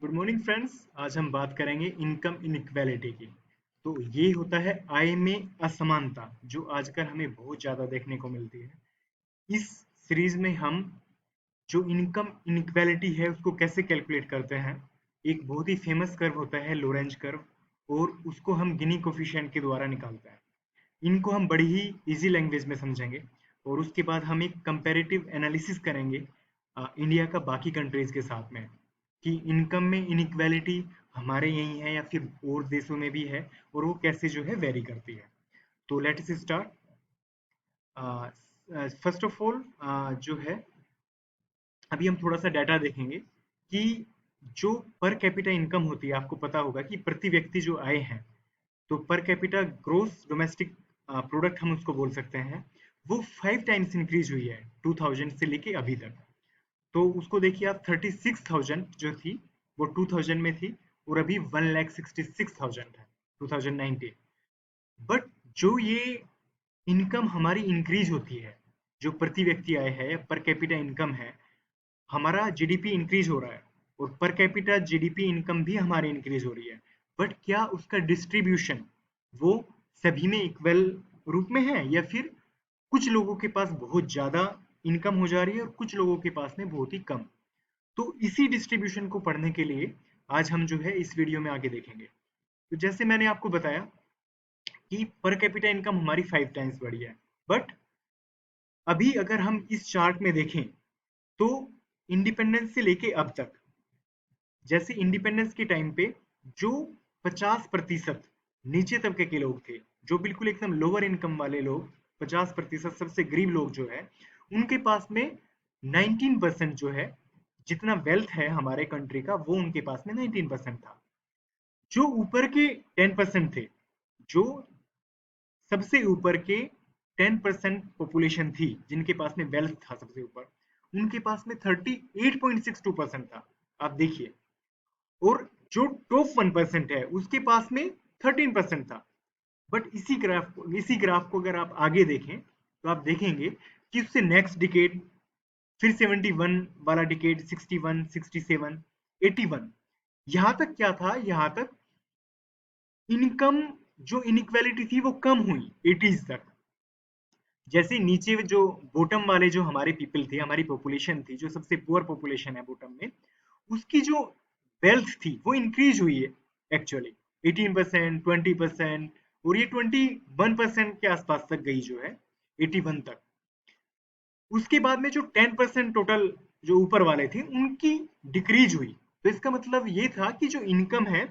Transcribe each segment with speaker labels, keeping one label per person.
Speaker 1: Good morning friends. आज हम बात करेंगे इनकम इनइक्वालिटी की। तो ये होता है आय में असमानता जो आजकल हमें बहुत ज़्यादा देखने को मिलती है। इस सीरीज में हम जो इनकम इनइक्वालिटी है उसको कैसे कैलकुलेट करते हैं। एक बहुत ही फेमस कर्व होता है लोरेंज कर्व और उसको हम गिनी कोफिशिएंट के द्वारा निकालते हैं। इनको हम बड़ी ही इजी लैंग्वेज में समझेंगे और उसके बाद हम एक कंपैरेटिव एनालिसिस करेंगे इंडिया का बाकी कंट्रीज के साथ में कि इनकम में इनइक्वालिटी हमारे यहीं है या फिर और देशों में भी है और वो कैसे जो है वेरी करती है। तो let's start. First of all जो है अभी हम थोड़ा सा डाटा देखेंगे कि जो पर कैपिटा इनकम होती है, आपको पता होगा कि प्रति व्यक्ति जो आय है, तो per capita gross domestic product हम उसको बोल सकते हैं, वो 5 टाइम्स इंक्रीज हुई है 2000 से लेके अभी तक। तो उसको देखिए आप, 36,000 जो थी वो 2000 में थी और अभी 1,66,000 है 2019। बट जो ये इनकम हमारी इंक्रीज होती है, जो प्रति व्यक्ति आय है या पर कैपिटा इनकम है, हमारा जीडीपी इंक्रीज हो रहा है और पर कैपिटा जीडीपी इनकम भी हमारी इंक्रीज हो रही है। बट क्या उसका डिस्ट्रीब्यूशन वो सभी में इक्वल रूप में है या फिर कुछ लोगों के पास बहुत ज्यादा इनकम हो जा रही है और कुछ लोगों के पास में बहुत ही कम। तो इसी डिस्ट्रीब्यूशन को पढ़ने के लिए आज हम जो है इस वीडियो में आगे देखेंगे। तो जैसे मैंने आपको बताया कि पर कैपिटा इनकम हमारी 5 टाइम्स बढ़ी है। बट अभी अगर हम इस चार्ट में देखें तो इंडिपेंडेंस से लेके अब तक, जैसे इंडिपेंडेंस के टाइम पे जो 50% नीचे तबके के लोग थे, जो बिल्कुल एकदम लोअर इनकम वाले लोग, 50% सबसे गरीब लोग जो है, उनके पास में 19% जो है, जितना वेल्थ है हमारे कंट्री का वो उनके पास में 19% था। जो ऊपर के 10% थे, जो सबसे ऊपर के 10% पॉपुलेशन थी जिनके पास में वेल्थ था सबसे ऊपर, उनके पास में 38.62% था। आप देखिए, और जो टॉप 1% है उसके पास में 13% था। बट इसी ग्राफ को अगर आप आगे देखें तो आप देखेंगे कि उससे नेक्स्ट डिकेड, फिर 71 वाला डिकेड, 61, 67, 81, यहां तक क्या था, यहां तक इनकम जो इनइक्वालिटी थी वो कम हुई 80s तक। जैसे नीचे जो बॉटम वाले जो हमारे पीपल थे, हमारी पॉपुलेशन थी, जो सबसे पुअर पॉपुलेशन है बॉटम में, उसकी जो वेल्थ थी वो इंक्रीज हुई है एक्चुअली 18%, 20%, और ये 21% के आसपास तक गई जो है, 81 तक। उसके बाद में जो 10% टोटल जो ऊपर वाले थे उनकी डिक्रीज हुई। तो इसका मतलब ये था कि जो इनकम है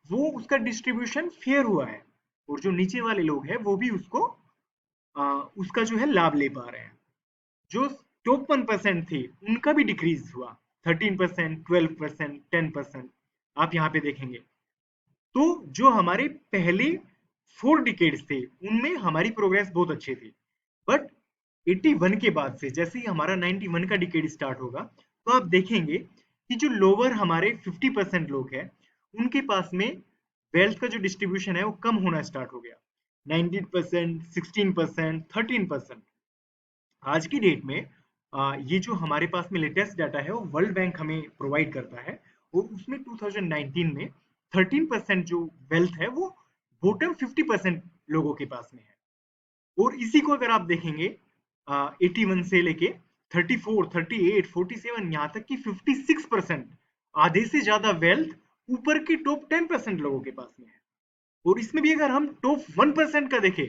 Speaker 1: वो उसका डिस्ट्रीब्यूशन फेयर हुआ है और जो नीचे वाले लोग हैं वो भी उसको उसका जो है लाभ ले पा रहे हैं। जो टॉप 1% थी उनका भी डिक्रीज हुआ, 13%, 12%, 10%। आप यहाँ पे देखेंगे तो जो हमारे पहले 4 डिकेड्स थे उनमें हमारी प्रोग्रेस बहुत अच्छी थी। बट 81 के बाद से जैसे ही हमारा 91 का डिकेड स्टार्ट होगा तो आप देखेंगे कि जो लोअर हमारे 50% लोग हैं उनके पास में वेल्थ का जो डिस्ट्रीब्यूशन है वो कम होना स्टार्ट हो गया, 19%, 16%, 13%। आज की डेट में ये जो हमारे पास में लेटेस्ट डाटा है वो वर्ल्ड बैंक हमें प्रोवाइड करता है और उसमें 2019 में 13% जो वेल्थ है वो बॉटम 50% लोगों के पास में है। और इसी को अगर आप देखेंगे 81 से लेके 34, 38, 47, यहाँ तक कि 56%, आधे से ज्यादा वेल्थ ऊपर के टॉप 10% लोगों के पास में है। और इसमें भी अगर हम टॉप 1% का देखें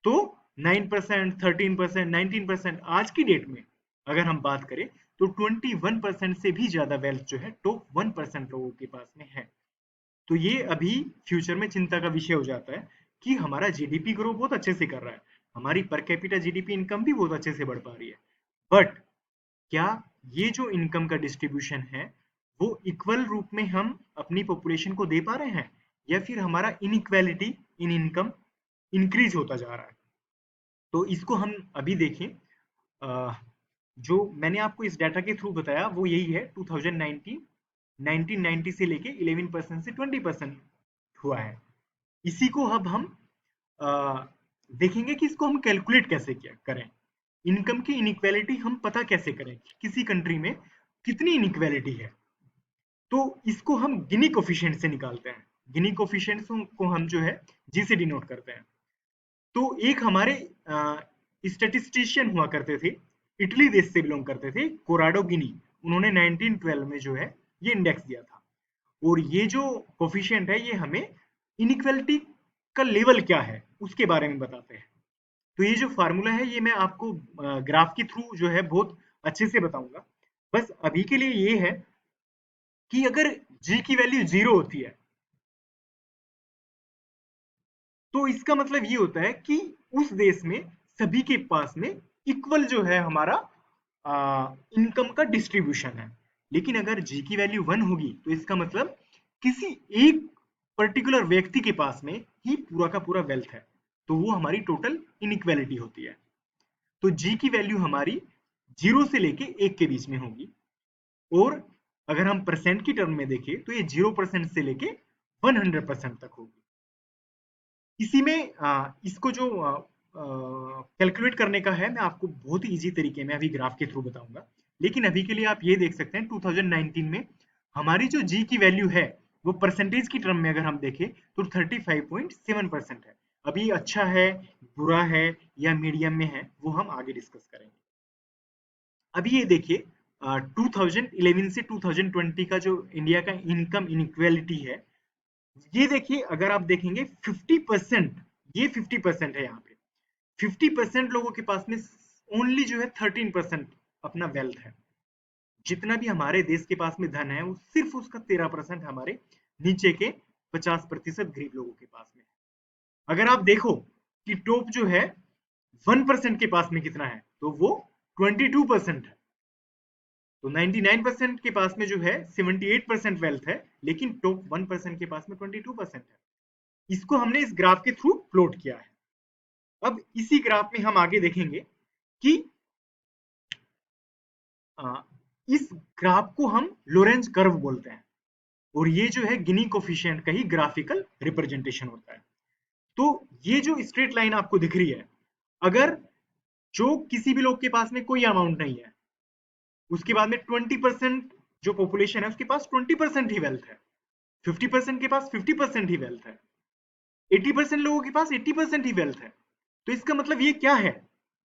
Speaker 1: तो 9%, 13%, 19%। आज की डेट में अगर हम बात करें तो 21% से भी ज्यादा वेल्थ जो है टॉप 1% लोगों के पास में है। तो ये अभी फ्यूचर में चिंता का विषय हो जाता है कि हमारा जीडीपी ग्रो बहुत अच्छे से कर रहा है, हमारी पर कैपिटा जीडीपी इनकम भी बहुत अच्छे से बढ़ पा रही है। बट क्या ये जो इनकम का डिस्ट्रीब्यूशन है वो इक्वल रूप में हम अपनी पॉपुलेशन को दे पा रहे हैं या फिर हमारा इनइक्वालिटी इन इनकम इंक्रीज होता जा रहा है। तो इसको हम अभी देखें। अ, जो मैंने आपको इस डाटा के थ्रू बताया वो यही है, 2019, 1990 से लेके 11% से 20% हुआ है। इसी को अब हम अ, देखेंगे कि इसको हम कैलकुलेट कैसे किया करें। इनकम की इनइक्वालिटी हम पता कैसे करें कि किसी कंट्री में कितनी इनइक्वालिटी है। तो इसको हम गिनी कोफिशिएंट से निकालते हैं। गिनी कोफिशिएंट को हम जो है जी से डिनोट करते हैं। तो एक हमारे स्टेटिस्टिशियन हुआ करते थे, इटली देश से बिलोंग करते थे, कोराडो गिनी। उन्होंने 1912 में जो है ये इंडेक्स दिया था। और ये जो कोफिशिएंट है ये हमें इनइक्वालिटी का लेवल क्या है उसके बारे में बताते हैं। तो ये जो फार्मूला है ये मैं आपको ग्राफ के थ्रू जो है बहुत अच्छे से बताऊंगा। बस अभी के लिए ये है कि अगर जी की वैल्यू 0 होती है तो इसका मतलब ये होता है कि उस देश में सभी के पास में इक्वल जो है हमारा इनकम का डिस्ट्रीब्यूशन है। लेकिन अगर जी की वैल्यू 1 होगी तो इसका मतलब किसी एक पर्टिकुलर व्यक्ति के पास में ही पूरा का पूरा वेल्थ है, तो वो हमारी टोटल इनइक्वालिटी होती है। तो जी की वैल्यू हमारी 0 से लेके 1 के बीच में होगी। और अगर हम परसेंट की टर्म में देखें तो ये 0% से लेके 100% तक होगी। इसी में इसको जो कैलकुलेट करने का है मैं आपको बहुत ही इजी तरीके में अभी ग्राफ के थ्रू बताऊंगा। लेकिन अभी के लिए आप ये देख सकते हैं 2019 में हमारी जो जी की वैल्यू है वो परसेंटेज की टर्म में अगर हम देखें तो 35.7% है। अभी अच्छा है, बुरा है या मीडियम में है वो हम आगे डिस्कस करेंगे। अभी ये देखिए 2011 से 2020 का जो इंडिया का इनकम इनइक्वालिटी है, ये देखिए अगर आप देखेंगे 50%, ये 50% है। यहाँ पे 50% लोगों के पास में ओनली जो है 13% अपना वेल्थ है। जितना भी हमारे देश के पास में धन है वो सिर्फ उसका 13% हमारे नीचे के 50% गरीब लोगों के पास में है। अगर आप देखो कि टॉप जो है 1% के पास में कितना है तो वो 22% है। तो 99% के पास में जो है 78% वेल्थ है, लेकिन टॉप 1% के पास में 22% है। इसको हमने इस ग्राफ के थ्रू प्लॉट किया है। अब इसी ग्राफ में हम आगे देखेंगे कि इस ग्राफ को हम लोरेंज कर्व बोलते हैं और ये जो है गिनी कोफिशिएंट का ही ग्राफिकल रिप्रेजेंटेशन होता है। तो ये जो स्ट्रेट लाइन आपको दिख रही है, अगर जो किसी भी लोग के पास में कोई अमाउंट नहीं है, उसके बाद में 20% जो पॉपुलेशन है उसके पास 20% ही वेल्थ है, 50% के पास 50% ही वेल्थ है, 80% लोगों के पास 80% ही वेल्थ है। तो इसका मतलब ये क्या है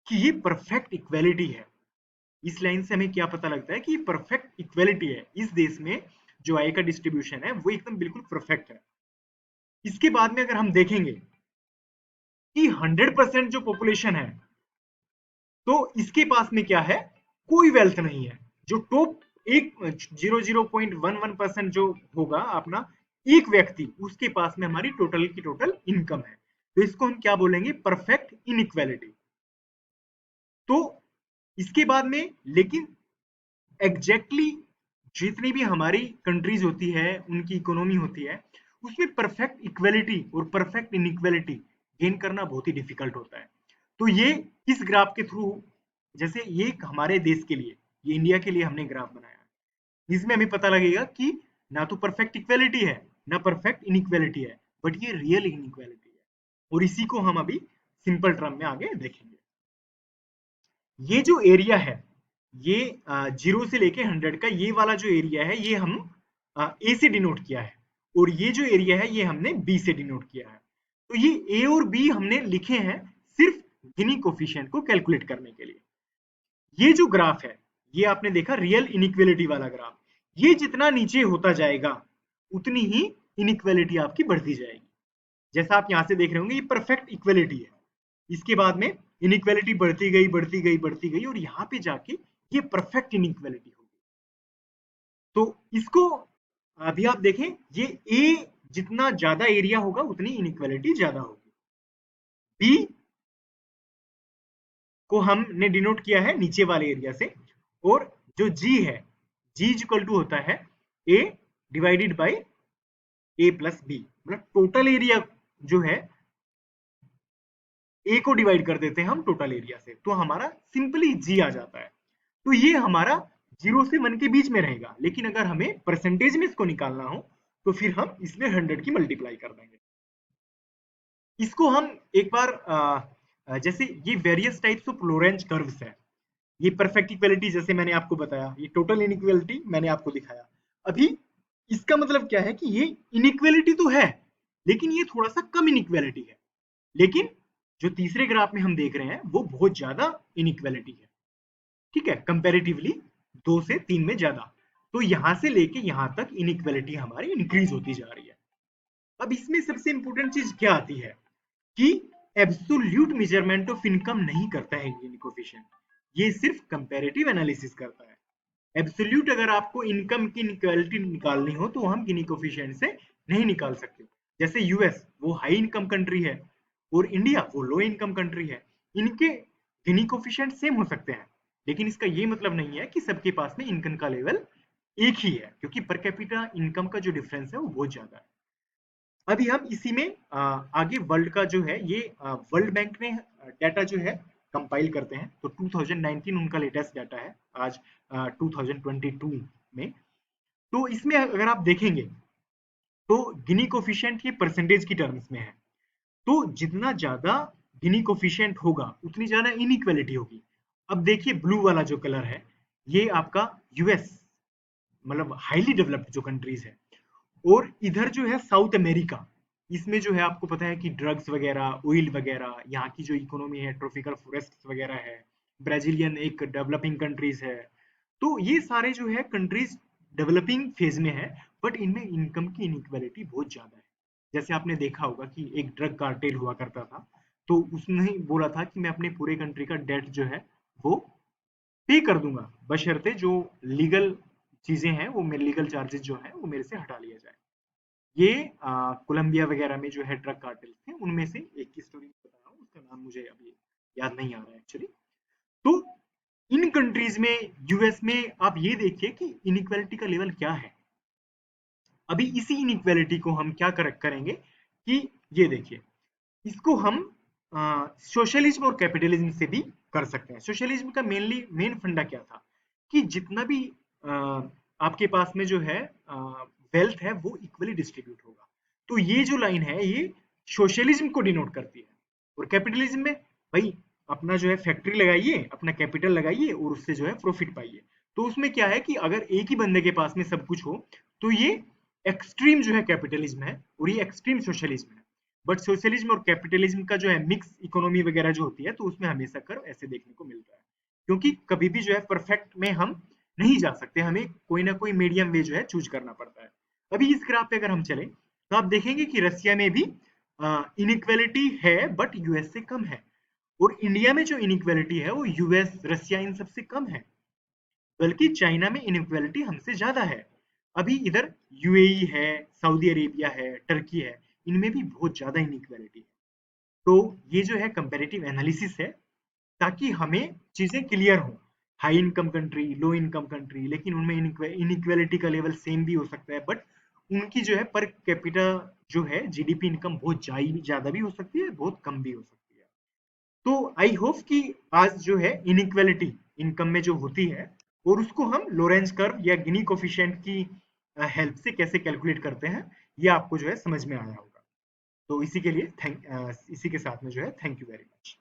Speaker 1: कि ये परफेक्ट इक्वेलिटी है। इस लाइन से हमें क्या पता लगता है कि परफेक्ट इक्वेलिटी है इस देश में। जो आय का डिस्ट्रीब्यूशन है वो एकदम बिल्कुल परफेक्ट है। इसके बाद में अगर हम देखेंगे कि 100% जो पॉपुलेशन है तो इसके पास में क्या है, कोई वेल्थ नहीं है। जो टॉप एक 0.11% जो होगा अपना एक व्यक्ति, उसके पास में हमारी टोटल की टोटल इनकम है। तो इसको हम क्या बोलेंगे, परफेक्ट इनइक्वालिटी। तो इसके बाद में लेकिन एग्जैक्टली जितनी भी हमारी कंट्रीज होती है उनकी इकोनॉमी होती है उसमें परफेक्ट इक्वलिटी और परफेक्ट इनइक्वालिटी गेन करना बहुत ही डिफिकल्ट होता है। तो ये इस ग्राफ के थ्रू, जैसे ये हमारे देश के लिए, ये इंडिया के लिए हमने ग्राफ बनाया है, इसमें हमें पता लगेगा कि ना तो परफेक्ट इक्वलिटी है ना परफेक्ट इनइक्वालिटी है, बट ये रियल इनइक्वालिटी है। और इसी को हम अभी सिंपल टर्म में आगे देखेंगे। ये जो एरिया है ये 0 से लेके 100 का ये वाला जो एरिया है ये हम ए से डिनोट किया है, और ये जो एरिया है ये हमने बी से डिनोट किया है। तो ये ए और बी हमने लिखे हैं सिर्फ गिनी कोफिशिएंट को कैलकुलेट करने के लिए। ये जो ग्राफ है ये आपने देखा रियल इनइक्वालिटी वाला ग्राफ, ये जितना नीचे होता जाएगा उतनी ही इनइक्वालिटी आपकी बढ़ती जाएगी। जैसा आप यहां से देख रहे होंगे ये परफेक्ट इक्वलिटी है, इसके बाद में इनइक्वालिटी बढ़ती गई बढ़ती गई बढ़ती गई और यहाँ पे जाके ये परफेक्ट इनइक्वालिटी होगी। तो इसको अभी आप देखें, ये ए जितना ज्यादा एरिया होगा उतनी इनइक्वालिटी ज्यादा होगी। बी को हमने डिनोट किया है नीचे वाले एरिया से, और जो जी है, जी इक्वल टू होता है a divided by a plus b, मतलब टोटल एरिया जो है ए को डिवाइड कर देते हैं हम टोटल एरिया से, तो हमारा सिंपली जी आ जाता है। तो ये हमारा 0 से 1 के बीच में रहेगा, लेकिन अगर हमें परसेंटेज में इसको निकालना हो तो फिर हम इसमें 100 की मल्टीप्लाई कर देंगे। इसको हम एक बार जैसे ये various types of Lorentz curves है, ये परफेक्ट इक्वालिटी जैसे मैंने आपको बताया, ये टोटल इनइक्वालिटी मैंने आपको दिखाया। अभी इसका मतलब क्या है कि ये इनइक्वेलिटी तो है, लेकिन ये थोड़ा सा कम इनइक्वेलिटी है। लेकिन जो तीसरे ग्राफ में हम देख रहे हैं वो बहुत ज्यादा इनइक्वेलिटी है, ठीक है, कंपैरेटिवली 2 से 3 में ज्यादा। तो यहां से लेके यहां तक इनइक्वेलिटी हमारी इंक्रीज होती जा रही है। अब इसमें सबसे इंपॉर्टेंट चीज क्या आती है कि एब्सोल्यूट मेजरमेंट ऑफ इनकम नहीं करता है गिनी कोफिशिएंट, ये सिर्फ कंपैरेटिव एनालिसिस करता है। एब्सोल्यूट अगर आपको इनकम की इनक्वालिटी निकालनी हो तो हम गिनी कोफिशिएंट से नहीं निकाल सकते। जैसे यूएस वो हाई इनकम कंट्री है और इंडिया वो लो इनकम कंट्री है, इनके गिनी कोफिशिएंट सेम हो सकते हैं, लेकिन इसका ये मतलब नहीं है कि सबके पास में इनकम का लेवल एक ही है, क्योंकि पर कैपिटा इनकम का जो डिफरेंस है वो बहुत ज्यादा है। अभी हम इसी में आगे वर्ल्ड का जो है ये वर्ल्ड बैंक ने डाटा जो है कंपाइल करते हैं, तो 2019 उनका लेटेस्ट डाटा है आज 2022 में। तो इसमें अगर आप देखेंगे तो गिनी कोफिशिएंट ये परसेंटेज की टर्म्स में है। तो जितना ज्यादा गिनी कोफिशिएंट होगा उतनी ज्यादा इनइक्वालिटी होगी। अब देखिए ब्लू वाला जो कलर है ये आपका यूएस, मतलब हाईली डेवलप्ड जो कंट्रीज है, और इधर जो है साउथ अमेरिका, इसमें जो है आपको पता है कि ड्रग्स वगैरह, ऑयल वगैरह, यहाँ की जो इकोनॉमी है, ट्रॉपिकल फॉरेस्ट वगैरह है, ब्राजीलियन एक डेवलपिंग कंट्रीज है। तो ये सारे जो है कंट्रीज डेवलपिंग फेज में है, बट इनमें इनकम की इनइक्वालिटी बहुत ज्यादा है। जैसे आपने देखा होगा कि एक ड्रग कार्टेल हुआ करता था, तो उसने बोला था कि मैं अपने पूरे कंट्री का डेट जो है वो पे कर दूंगा, बशर्ते जो लीगल चीजें हैं वो मेरे लीगल चार्जेस जो है वो मेरे से हटा लिया जाए। ये कोलंबिया वगैरह में जो है ड्रग कार्टेल्स थे, उनमें से एक की स्टोरी बता रहा हूँ, उसका नाम मुझे अभी याद नहीं आ रहा है एक्चुअली। तो इन कंट्रीज में, यूएस में आप ये देखिए कि इनइक्वालिटी का लेवल क्या है। अभी इसी इनइक्वालिटी को हम क्या करेंगे कि ये देखिए, इसको हम सोशलिज्म और कैपिटलिज्म से भी कर सकते हैं। सोशलिज्म का मेन फंडा क्या था कि जितना भी आपके पास में जो है वेल्थ है वो इक्वली डिस्ट्रीब्यूट होगा। तो ये जो लाइन है ये सोशलिज्म को डिनोट करती है। और कैपिटलिज्म में भाई अपना जो है फैक्ट्री लगाइए, अपना कैपिटल लगाइए और उससे जो है प्रॉफिट पाइए। तो उसमें क्या है कि अगर एक ही बंदे के पास में सब कुछ हो तो ये एक्सट्रीम जो है कैपिटलिज्म है और ये एक्सट्रीम सोशलिज्म है। बट सोशलिज्म और कैपिटलिज्म का जो है मिक्स इकोनॉमी वगैरह जो होती है, तो उसमें हमेशा कर्व ऐसे देखने को मिलता है, क्योंकि कभी भी जो है परफेक्ट में हम नहीं जा सकते, हमें कोई ना कोई मीडियम वे जो है चूज करना पड़ता है। अभी इस ग्राफ पे अगर हम चले तो आप देखेंगे कि रसिया में भी इनइक्वालिटी है बट यूएस से कम है, और इंडिया में जो इनइक्वालिटी है वो यूएस, रसिया इन सबसे कम है, बल्कि चाइना में इनइक्वालिटी हमसे ज्यादा है। अभी इधर यूएई है, सऊदी अरेबिया है, टर्की है, इनमें भी बहुत ज्यादा इनइक्वालिटी है। तो ये जो है कंपैरेटिव एनालिसिस है, ताकि हमें चीजें क्लियर हो। High income country, low income country, लेकिन उनमें इनइक्वालिटी का लेवल सेम भी हो सकता है, बट उनकी जो है पर कैपिटा जो है जीडीपी इनकम बहुत ज्यादा भी हो सकती है, बहुत कम भी हो सकती है। तो आई होप कि आज जो है इनइक्वालिटी इनकम में जो होती है और उसको हम लोरेंज कर्व या गिनी कोफिशिएंट की हेल्प से कैसे कैलकुलेट करते हैं, ये आपको जो है समझ में आया होगा। तो इसी के लिए इसी के साथ में जो है थैंक यू वेरी मच।